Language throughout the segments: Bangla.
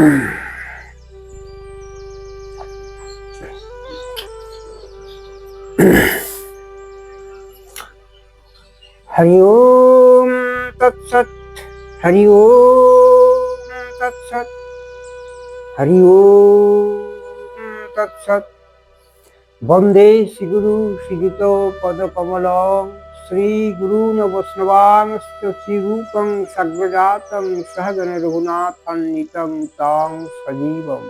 हरि ओम तत्सत। हरि ओम तत्सत। हरि ओम तत्सत। वंदे श्रीगुरु श्रीयुत पदकमलं श्री गुरून् वैष्णवांश्च श्रीरूपं सद्गजातं सहगण रघुनाथान्वितं तं सजीवम्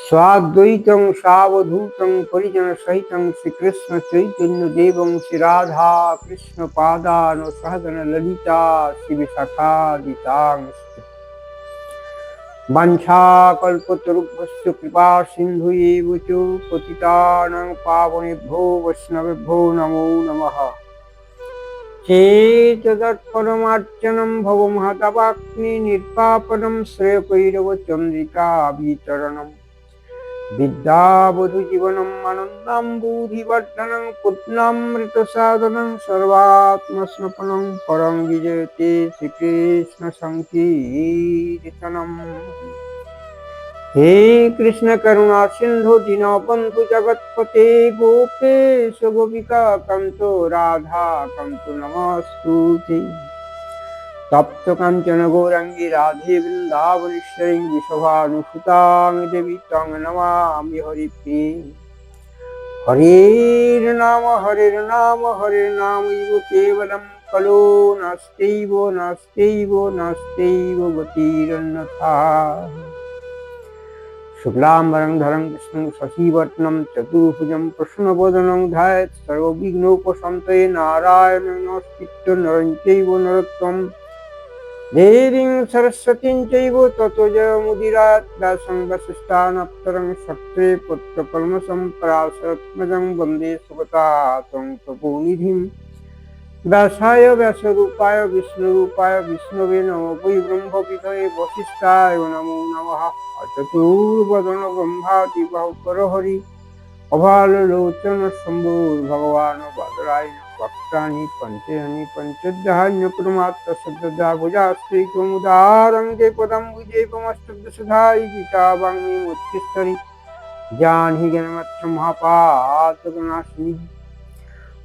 स्वाद्वैतं सावधूतं परिजन सहितं श्रीकृष्ण चैतन्य देवं श्री राधा कृष्ण पादान सहगण ललिता श्री विशाखादितांश्च वाञ्छाकल्पतरुभ्यश्च कृपा सिन्धुएव च पतितानां पावनेभ्यो वैष्णवेभ्यो नमो नमः। चेतदर्पणमार्चनं भवमहतावाक्नि निर्पापनं श्रेयकैरवचन्द्रिका विचरणम् विद्यावधूजीवनम् आनन्दाम्बुधिवर्धनं पुण्णामृतसाधनं सर्वात्मस्नपनं परं विजयते श्रीकृष्णसङ्कीर्तनम्। हे कृष्ण करुणा सिन्धु दीनबन्धु जगत्पते गोपेश गोपिका कान्तो राधा कान्तो नमस्तुते। तप्त कांचन गौरांगी राधे वृंदावनेश्वरी विशोभानुसुतां देवी तं नमामि हरिप्रिये। हरेर्नाम हरेर्नामैव केवलं खलु नास्त्यैव गतिरन्यथा। शुक्लाम्बरं धरं कृष्णं शशिवर्णं चतुर्भुजं प्रसन्नवदनं ध्यायेत् सर्वविघ्नोपशान्तये नारायणं नमस्कृत्य नरं चैव नरोत्तमं देवीं सरस्वतीं चैव ततो जयमुदीरयेत्। व्यासं वसिष्ठानन्तरं सत्रे पुत्रकल्मषं पराशरत्मजं वन्दे सुगतां तपोनिधिं। व्यासाय व्यासरूपाय विष्णुरूपाय विष्णवे नमो वै ब्रह्मविदये वसिष्ठाय नमो नमः। चतुर्वदन ब्रह्मादि बाहुकरहरि अभालोचन शम्भुर्भगवान् बादरायण वक्त्राणि पञ्चयानि पञ्चदहान्यप्रमात्र सद्दा भुजास्त्री त्वमुदारं ते पदं विजयपमस्तुभ्यसधायि गीता वाङ्मयी मुच्चिस्तरि जानहि ज्ञानमत्र महापातकनाशिनी।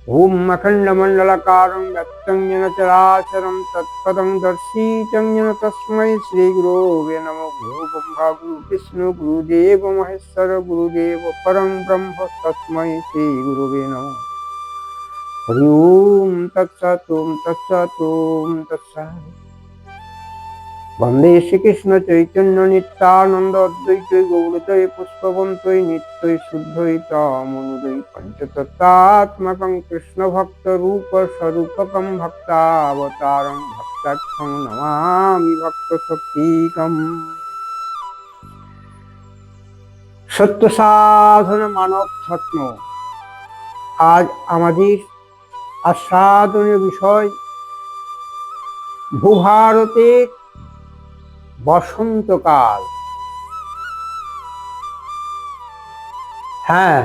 ओम अखंडमंडलाकारं व्यक्तं येन चराचरं तत्पदं दर्शितं येन तस्मै श्रीगुरवे नमः। गुरु ब्रह्मा गुरु विष्णु गुरुदेव महेश्वर गुरुदेव परं ब्रह्म तस्मै श्रीगुरवे नमः। हरि ओम तत्सत् ओम तत्सत् ओम तत्सत्। वंदे श्रीकृष्ण चैतन्य नित्यानंद अद्वैत गौरतये पुष्पवन्तये नित्य शुद्धैताम् अनुदय पंचतत्त्वात्मकं कृष्ण भक्त रूप स्वरूपकं भक्तावतारं भक्ताख्यं नमामि भक्त शक्तिकम्। सत्य साधन मानव धर्म आज आमादेर आस्वादनीय विषय भूभारतेर বসন্তকাল। হ্যাঁ,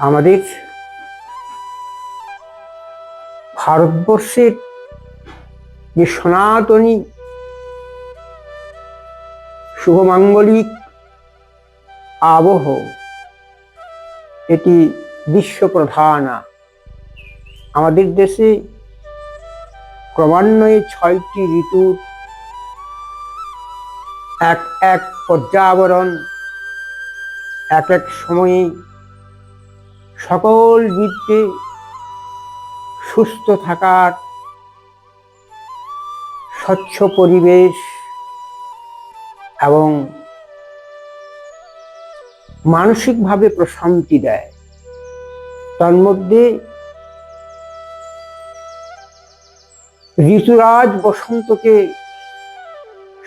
আমাদের ভারতবর্ষের যে সনাতনী শুভমাঙ্গলিক আবহ এটি বিশ্ব প্রধানা। আমাদের দেশে ক্রমান্বয়ে ৬টি ঋতুর এক এক পর্যাবরণ এক এক সময়ে সকল জীবকে সুস্থ থাকার স্বচ্ছ পরিবেশ এবং মানসিকভাবে প্রশান্তি দেয়। তন্মধ্যে ঋতুরাজ বসন্তকে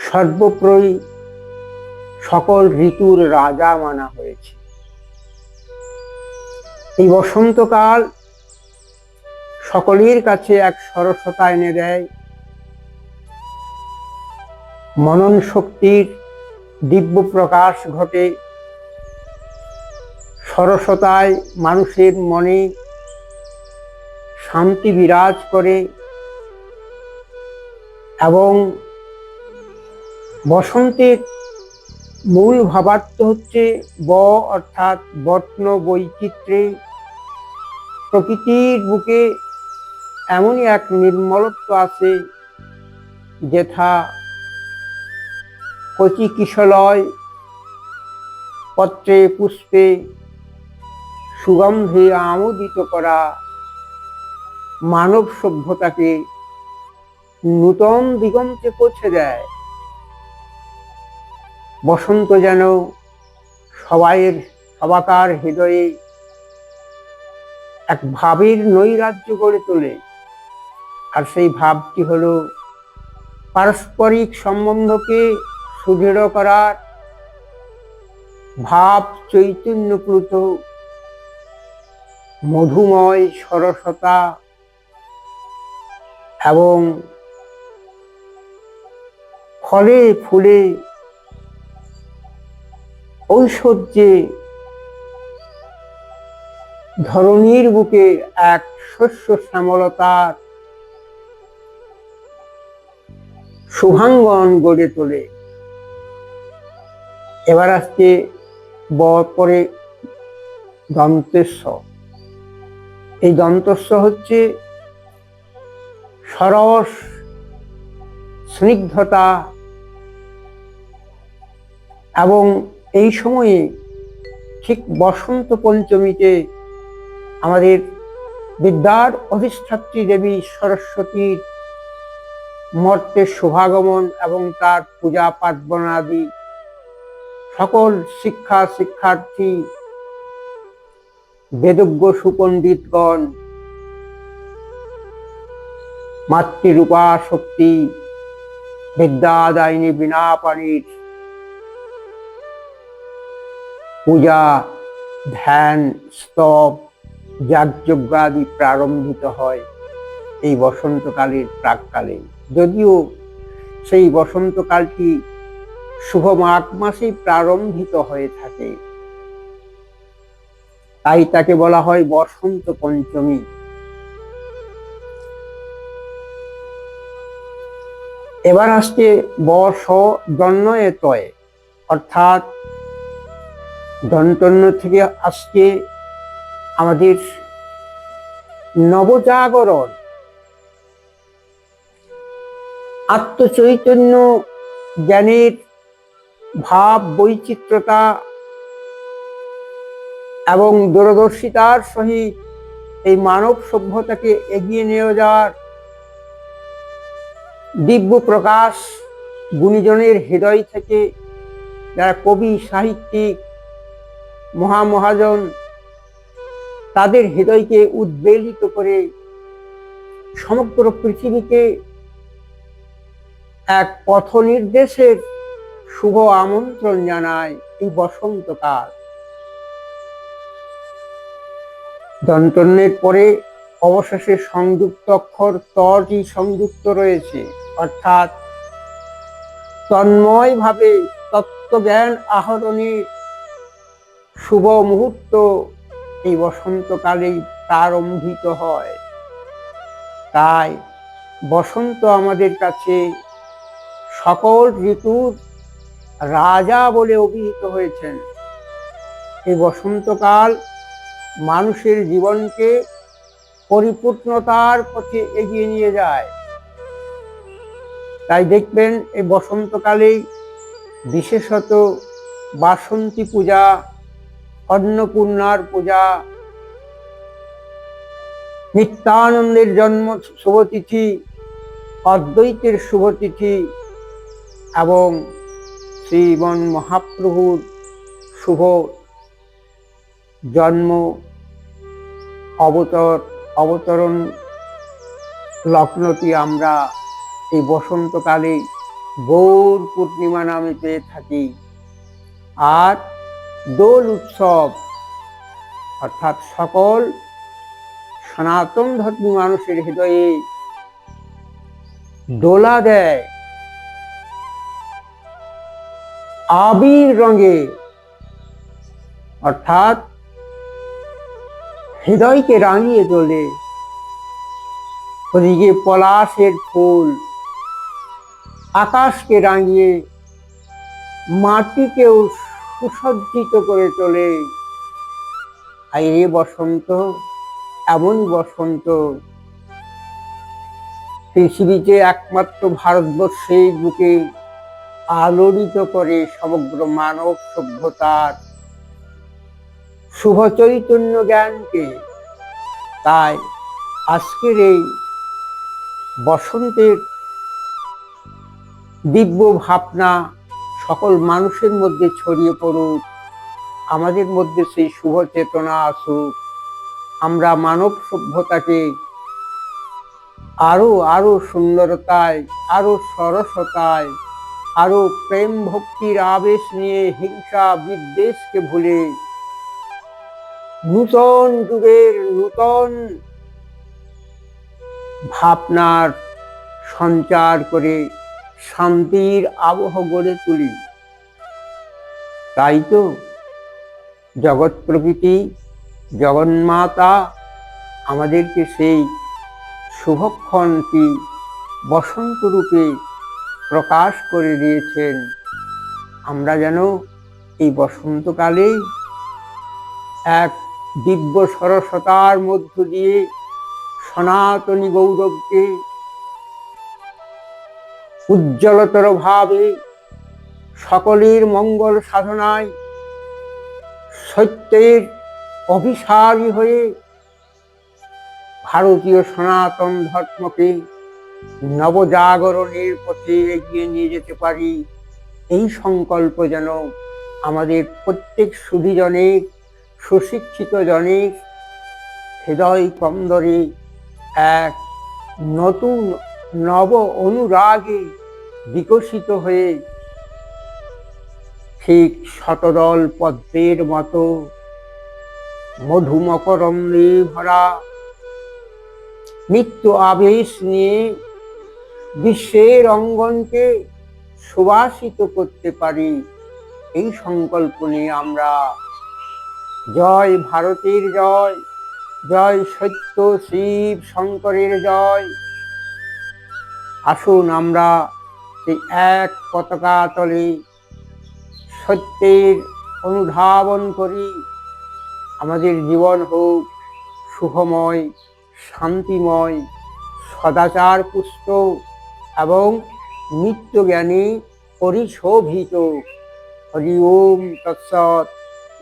সর্বোপরি সকল ঋতুর রাজা মানা হয়েছে। এই বসন্তকাল সকলের কাছে এক সরসতা এনে দেয়, মনন শক্তির দিব্য প্রকাশ ঘটে। সরসতায় মানুষের মনে শান্তি বিরাজ করে এবং বসন্তের মূল ভাবার্থ হচ্ছে অর্থাৎ বর্ণ বৈচিত্র্যে প্রকৃতির বুকে এমনই এক নির্মলত্ব আছে যেথা কচি কিশলয় পত্রে পুষ্পে সুগন্ধে আমোদিত করা মানব সভ্যতাকে নূতন দিগন্তে পৌঁছে দেয়। বসন্ত যেন সবাকার হৃদয়ে এক ভাবের নৈরাজ্য গড়ে তোলে, আর সেই ভাবটি হলো পারস্পরিক সম্বন্ধকে সুদৃঢ় করার ভাব চৈতন্যপ্লুত মধুময় সরসতা এবং ফলে ফুলে ঐশ্বর্যে ধরণীর বুকে এক শস্য শ্যামলতার শুভাঙ্গন গড়ে তোলে। এবার আসছে পরে দন্তস্ব। এই দন্তস্ব হচ্ছে সরস স্নিগ্ধতা, এবং এই সময়ে ঠিক বসন্ত পঞ্চমীতে আমাদের বিদ্যার অধিষ্ঠাত্রী দেবী সরস্বতীর মর্তের শুভাগমন এবং তার পূজা পার্বণাদি সকল শিক্ষার্থী বেদজ্ঞ সুপণ্ডিতগণ মাতৃরূপা শক্তি বিদ্যাদায়িনী বিনা পানির পূজা ধ্যান স্তব যাগযজ্ঞাদি প্রারম্ভিত হয় এই বসন্তকালের প্রাককালে। যদিও সেই বসন্তকালটি শুভ মাঘ মাসেই প্রারম্ভিত হয়ে থাকে, তাই তাকে বলা হয় বসন্ত পঞ্চমী। এবার আসছে বর্ষ দন্নয়ে তয়ে, অর্থাৎ দন্তন্য থেকে আসছে আমাদের নবজাগরণ, আত্মচৈতন্য জ্ঞানের ভাব বৈচিত্র্যতা এবং দূরদর্শিতার সহিত এই মানব সভ্যতাকে এগিয়ে নিয়ে যাওয়ার দিব্য প্রকাশ গুণীজনের হৃদয় থেকে, যারা কবি সাহিত্যিক মহামহাজন তাদের হৃদয়কে উদ্বেলিত করে সমগ্র পৃথিবীকে এক পথ নির্দেশের শুভ আমন্ত্রণ জানায় এই বসন্তকাল। দন্তন্যের পরে অবশেষে সংযুক্ত অক্ষর তটি সংযুক্ত রয়েছে, অর্থাৎ তন্ময় ভাবে তত্ত্বজ্ঞান আহরণের শুভ মুহূর্ত এই বসন্তকালেই প্রারম্ভিত হয়। তাই বসন্ত আমাদের কাছে সকল ঋতুর রাজা বলে অভিহিত হয়েছেন। এই বসন্তকাল মানুষের জীবনকে পরিপূর্ণতার পথে এগিয়ে নিয়ে যায়। তাই দেখবেন এই বসন্তকালেই বিশেষত বাসন্তী পূজা, অন্নপূর্ণার পূজা, নিত্যানন্দের জন্ম শুভতিথি, অদ্বৈতের শুভতিথি এবং শ্রীমন মহাপ্রভুর শুভ জন্ম অবতরণ লগ্নটি আমরা এই বসন্তকালে গৌর পূর্ণিমা নামে পেয়ে থাকি। আর দোল উৎসব, অর্থাৎ সকল সনাতন ধর্মী মানুষের হৃদয়ে দোলা দেয় আবির রঙে, অর্থাৎ হৃদয়কে রাঙিয়ে তোলে। ওদিকে পলাশের ফুল আকাশকে রাঙিয়ে মাটিকেও সুসজ্জিত করে তোলে। আর এই বসন্ত এমন বসন্ত, পৃথিবীতে একমাত্র ভারতবর্ষের বুকে আলোড়িত করে সমগ্র মানব সভ্যতার শুভ চৈতন্য জ্ঞানকে। তাই আজকের এই বসন্তের দিব্য ভাবনা সকল মানুষের মধ্যে ছড়িয়ে পড়ুক, আমাদের মধ্যে সেই শুভ চেতনা আসুক, আমরা মানব সভ্যতাকে আরো আরো সুন্দরতায়, আরো সরসতায়, আরো প্রেম ভক্তির আবেশ নিয়ে হিংসা বিদ্বেষকে ভুলে নূতন যুগের নূতন ভাবনার সঞ্চার করে শান্তির আবহ গড়ে তুলি। তাই তো জগৎ প্রকৃতি জগন্মাতা আমাদেরকে সেই শুভক্ষণটি বসন্ত রূপে প্রকাশ করে দিয়েছেন। আমরা যেন এই বসন্তকালে এক দিব্য সরসতার মধ্য দিয়ে সনাতনী গৌরবকে উজ্জ্বলতর ভাবে সকলের মঙ্গল সাধনায় সত্যের অভিসারী হয়ে ভারতীয় সনাতন ধর্মকে নবজাগরণের পথে এগিয়ে নিয়ে যেতে পারি, এই সংকল্প যেন আমাদের প্রত্যেক সুধীজনের, সুশিক্ষিত জনের হৃদয় কন্দরে এক নতুন নব অনুরাগে বিকশিত হয়ে ঠিক শতদল পদ্মের মতো মধুমকরন্দে ভরা নিত্য আবেশ নিয়ে বিশ্বের অঙ্গনকে সুবাসিত করতে পারি, এই সংকল্প নিয়ে আমরা জয় ভারতের জয়, জয় সত্য শিব শঙ্করের জয়। আসুন আমরা এই এক পতাকা তলে সত্যের অনুধাবন করি, আমাদের জীবন হোক সুখময়, শান্তিময়, সদাচার পুষ্ট এবং নিত্য জ্ঞানে পরিশোভিত। হরি ওম তৎসৎ,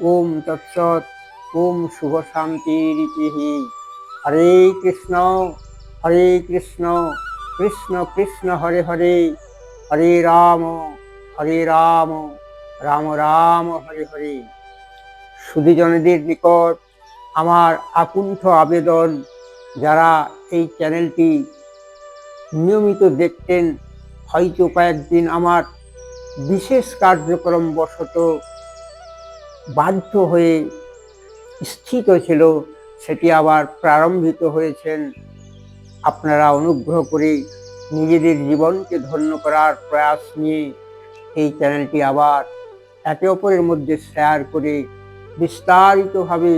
ওম তৎসৎ, ওম শুভ শান্তিরিতিহি। হরে কৃষ্ণ কৃষ্ণ কৃষ্ণ হরে হরে, হরে রাম রাম রাম হরে হরে। সুধীজনদের নিকট আমার আকুণ্ঠ আবেদন, যারা এই চ্যানেলটি নিয়মিত দেখতেন, হয়তো কয়েকদিন আমার বিশেষ কার্যক্রম বশত বাধ্য হয়ে স্থিত ছিল, সেটি আবার প্রারম্ভিত হয়েছেন। আপনারা অনুগ্রহ করে নিজেদের জীবনকে ধন্য করার প্রয়াস নিয়ে এই চ্যানেলটি আবার একে অপরের মধ্যে শেয়ার করে বিস্তারিতভাবে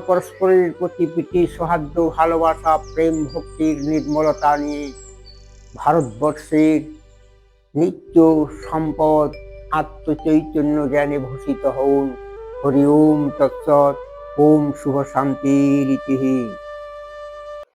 পরস্পরের প্রতি প্রীতি সৌহার্দ্য ভালোবাসা প্রেম ভক্তির নির্মলতা নিয়ে ভারতবর্ষের নিত্য সম্পদ আত্মচৈতন্য জ্ঞানে ভূষিত হন। হরি ওম তৎসৎ, ওম শুভ শান্তিরিতিহি।